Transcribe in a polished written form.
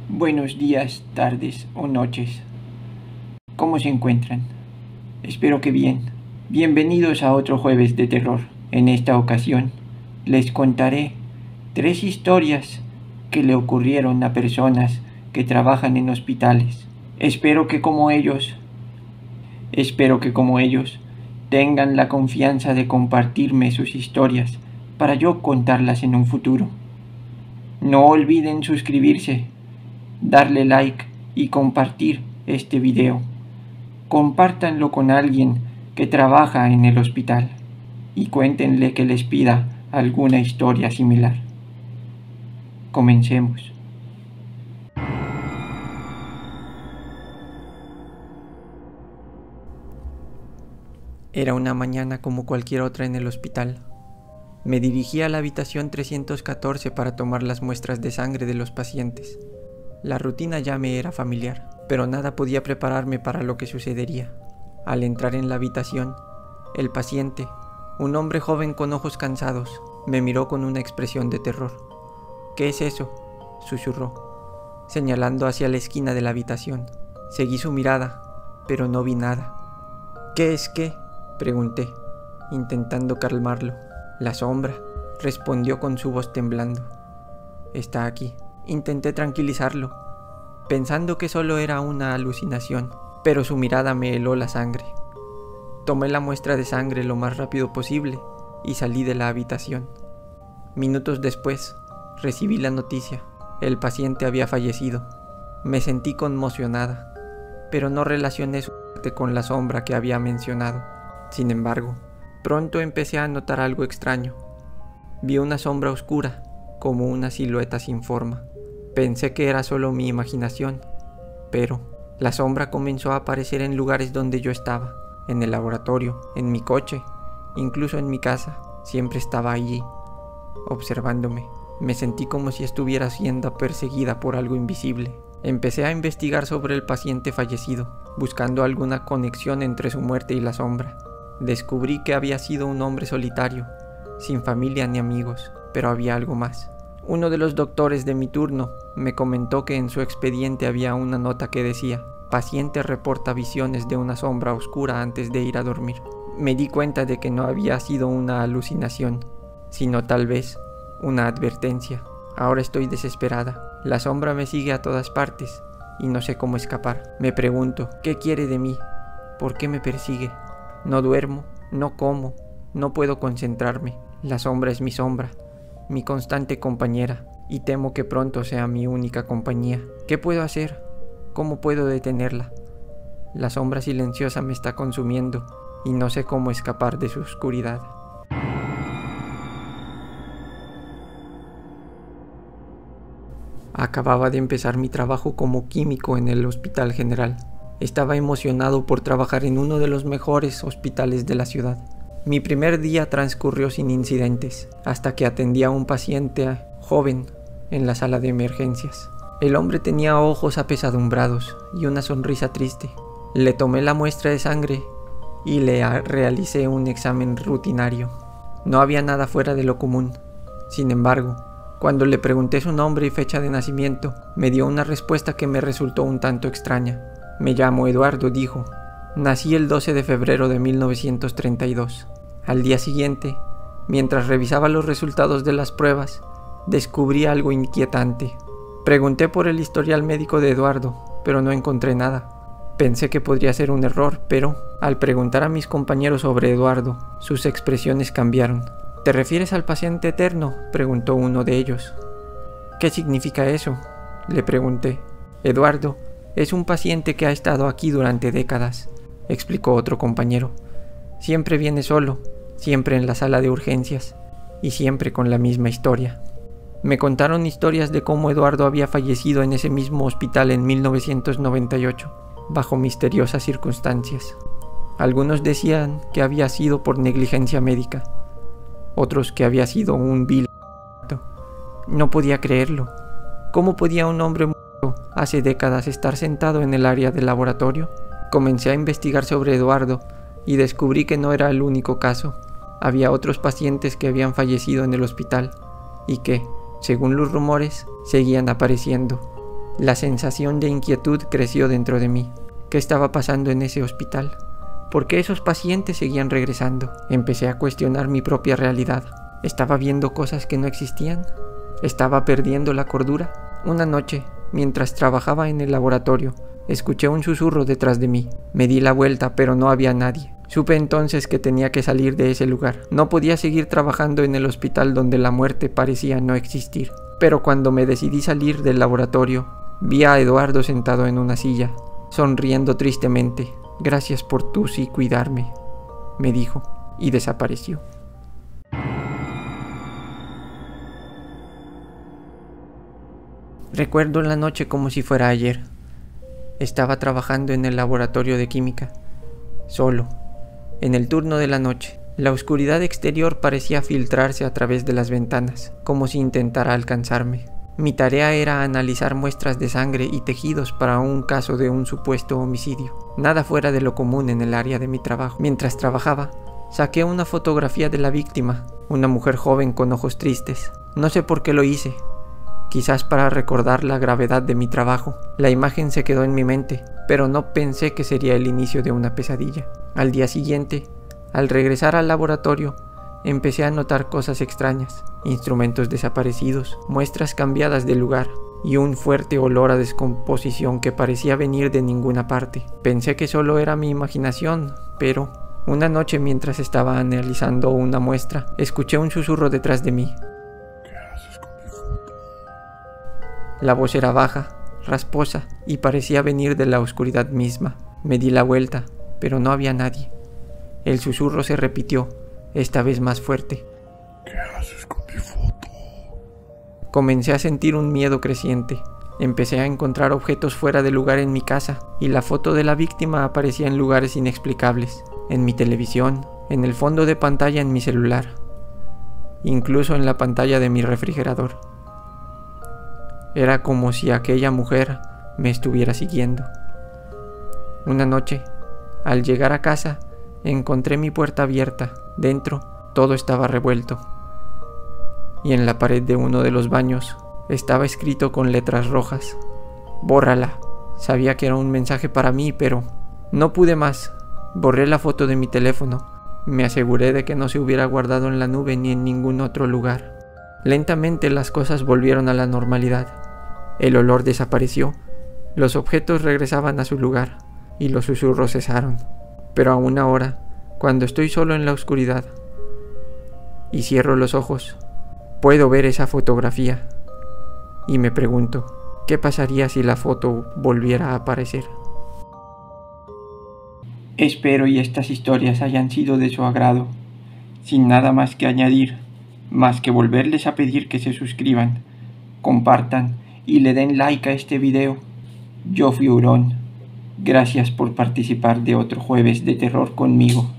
Buenos días, tardes o noches. ¿Cómo se encuentran? Espero que bien. Bienvenidos a otro jueves de terror. En esta ocasión les contaré 3 historias que le ocurrieron a personas que trabajan en hospitales. Espero que como ellos tengan la confianza de compartirme sus historias para yo contarlas en un futuro. No olviden suscribirse, darle like y compartir este video. Compártanlo con alguien que trabaja en el hospital y cuéntenle que les pida alguna historia similar. Comencemos. Era una mañana como cualquier otra en el hospital. Me dirigí a la habitación 314 para tomar las muestras de sangre de los pacientes. La rutina ya me era familiar, pero nada podía prepararme para lo que sucedería. Al entrar en la habitación, el paciente, un hombre joven con ojos cansados, me miró con una expresión de terror. «¿Qué es eso?», susurró, señalando hacia la esquina de la habitación. Seguí su mirada, pero no vi nada. «¿Qué es qué?», pregunté, intentando calmarlo. «La sombra», respondió con su voz temblando. «Está aquí». Intenté tranquilizarlo, pensando que solo era una alucinación, pero su mirada me heló la sangre. Tomé la muestra de sangre lo más rápido posible y salí de la habitación. Minutos después, recibí la noticia. El paciente había fallecido. Me sentí conmocionada, pero no relacioné su muerte con la sombra que había mencionado. Sin embargo, pronto empecé a notar algo extraño. Vi una sombra oscura, como una silueta sin forma. Pensé que era solo mi imaginación, pero la sombra comenzó a aparecer en lugares donde yo estaba, en el laboratorio, en mi coche, incluso en mi casa. Siempre estaba allí, observándome. Me sentí como si estuviera siendo perseguida por algo invisible. Empecé a investigar sobre el paciente fallecido, buscando alguna conexión entre su muerte y la sombra. Descubrí que había sido un hombre solitario, sin familia ni amigos, pero había algo más. Uno de los doctores de mi turno me comentó que en su expediente había una nota que decía: paciente reporta visiones de una sombra oscura antes de ir a dormir. Me di cuenta de que no había sido una alucinación, sino tal vez una advertencia. Ahora estoy desesperada. La sombra me sigue a todas partes y no sé cómo escapar. Me pregunto, ¿qué quiere de mí? ¿Por qué me persigue? No duermo, no como, no puedo concentrarme. La sombra es mi sombra, mi constante compañera, y temo que pronto sea mi única compañía. ¿Qué puedo hacer? ¿Cómo puedo detenerla? La sombra silenciosa me está consumiendo y no sé cómo escapar de su oscuridad. Acababa de empezar mi trabajo como químico en el Hospital General. Estaba emocionado por trabajar en uno de los mejores hospitales de la ciudad. Mi primer día transcurrió sin incidentes, hasta que atendí a un paciente joven en la sala de emergencias. El hombre tenía ojos apesadumbrados y una sonrisa triste. Le tomé la muestra de sangre y le realicé un examen rutinario. No había nada fuera de lo común. Sin embargo, cuando le pregunté su nombre y fecha de nacimiento, me dio una respuesta que me resultó un tanto extraña. «Me llamo Eduardo», dijo. «Nací el 12 de febrero de 1932. Al día siguiente, mientras revisaba los resultados de las pruebas, descubrí algo inquietante. Pregunté por el historial médico de Eduardo, pero no encontré nada. Pensé que podría ser un error, pero al preguntar a mis compañeros sobre Eduardo, sus expresiones cambiaron. «¿Te refieres al paciente eterno?», preguntó uno de ellos. «¿Qué significa eso?», le pregunté. «Eduardo es un paciente que ha estado aquí durante décadas», explicó otro compañero. «Siempre viene solo, siempre en la sala de urgencias y siempre con la misma historia». Me contaron historias de cómo Eduardo había fallecido en ese mismo hospital en 1998, bajo misteriosas circunstancias. Algunos decían que había sido por negligencia médica, otros que había sido un vil acto. No podía creerlo. ¿Cómo podía un hombre muerto hace décadas estar sentado en el área del laboratorio? Comencé a investigar sobre Eduardo y descubrí que no era el único caso. Había otros pacientes que habían fallecido en el hospital y que, según los rumores, seguían apareciendo. La sensación de inquietud creció dentro de mí. ¿Qué estaba pasando en ese hospital? ¿Por qué esos pacientes seguían regresando? Empecé a cuestionar mi propia realidad. ¿Estaba viendo cosas que no existían? ¿Estaba perdiendo la cordura? Una noche, mientras trabajaba en el laboratorio, escuché un susurro detrás de mí. Me di la vuelta, pero no había nadie. Supe entonces que tenía que salir de ese lugar. No podía seguir trabajando en el hospital donde la muerte parecía no existir. Pero cuando me decidí salir del laboratorio, vi a Eduardo sentado en una silla, sonriendo tristemente. «Gracias por tú sí cuidarme», me dijo, y desapareció. Recuerdo la noche como si fuera ayer. Estaba trabajando en el laboratorio de química, solo, en el turno de la noche. La oscuridad exterior parecía filtrarse a través de las ventanas, como si intentara alcanzarme. Mi tarea era analizar muestras de sangre y tejidos para un caso de un supuesto homicidio. Nada fuera de lo común en el área de mi trabajo. Mientras trabajaba, saqué una fotografía de la víctima, una mujer joven con ojos tristes. No sé por qué lo hice. Quizás para recordar la gravedad de mi trabajo. La imagen se quedó en mi mente, pero no pensé que sería el inicio de una pesadilla. Al día siguiente, al regresar al laboratorio, empecé a notar cosas extrañas, instrumentos desaparecidos, muestras cambiadas de lugar y un fuerte olor a descomposición que parecía venir de ninguna parte. Pensé que solo era mi imaginación, pero una noche mientras estaba analizando una muestra, escuché un susurro detrás de mí. ¿Qué haces con mi foto? La voz era baja, rasposa y parecía venir de la oscuridad misma. Me di la vuelta, pero no había nadie. El susurro se repitió, esta vez más fuerte. ¿Qué haces con mi foto? Comencé a sentir un miedo creciente. Empecé a encontrar objetos fuera de lugar en mi casa, y la foto de la víctima aparecía en lugares inexplicables, en mi televisión, en el fondo de pantalla en mi celular, incluso en la pantalla de mi refrigerador. Era como si aquella mujer me estuviera siguiendo. Una noche, al llegar a casa, encontré mi puerta abierta. Dentro, todo estaba revuelto. Y en la pared de uno de los baños, estaba escrito con letras rojas. «Bórrala». Sabía que era un mensaje para mí, pero no pude más. Borré la foto de mi teléfono. Me aseguré de que no se hubiera guardado en la nube ni en ningún otro lugar. Lentamente las cosas volvieron a la normalidad. El olor desapareció, los objetos regresaban a su lugar y los susurros cesaron. Pero aún ahora, cuando estoy solo en la oscuridad y cierro los ojos, puedo ver esa fotografía y me pregunto, ¿qué pasaría si la foto volviera a aparecer? Espero y estas historias hayan sido de su agrado. Sin nada más que añadir, más que volverles a pedir que se suscriban, compartan y le den like a este video. Yo fui Hurón. Gracias por participar de otro jueves de terror conmigo.